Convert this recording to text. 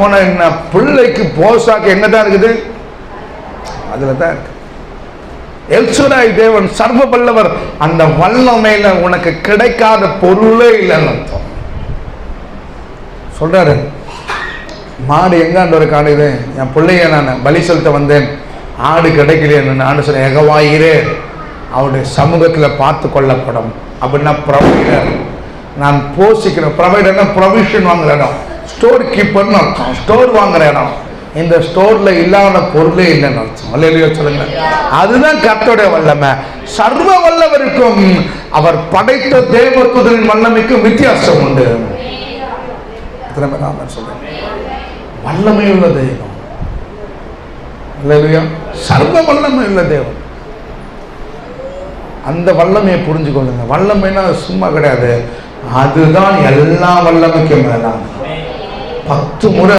போன என்ன, பிள்ளைக்கு போசாக்கு என்னதான் இருக்குது, அதுல தான் இருக்கு. எல்சுராய் தேவன் சர்வ வல்லவர். அந்த வல்லமையில உனக்கு கிடைக்காத பொருளே இல்லைன்னு அர்த்தம். சொல்றாரு, மாடு எங்காண்டு ஒரு காலையில என் பிள்ளைய நான் பலி செலுத்த வந்தேன், ஆடு கிடைக்கலையே. நான் சொன்னேன், எகவாயிரே அவருடைய சமூகத்துல பார்த்து கொள்ளப்படும். அப்படின்னா ப்ரொவைடர், நான் போஷிக்கிறேன். ப்ரொவைடர்னா ப்ரொவிஷன் வாங்குற இடம், ஸ்டோர் கீப்பர்னு அர்த்தம். ஸ்டோர் வாங்குற இடம். இந்த ஸ்டோர்ல இல்லாத பொருளே இல்லைன்னு அர்த்தம். அல்லேலூயா சொல்லுங்க. அதுதான் கர்த்தருடைய வல்லமை. சர்வ வல்லவருக்கும் அவர் படைத்த தேவதூதரின் வல்லமைக்கும் வித்தியாசம் உண்டு. சொல்றேன், வல்லமை உள்ள தெய்வம். அல்லேலூயா. சர்வ வல்லமை உள்ள தேவன். அந்த வல்லமையை புரிஞ்சு கொள்ளுங்க. வல்லமைன்னா சும்மா கிடையாது, அதுதான் எல்லா வல்லமைக்கும் மேலான. 10 முறை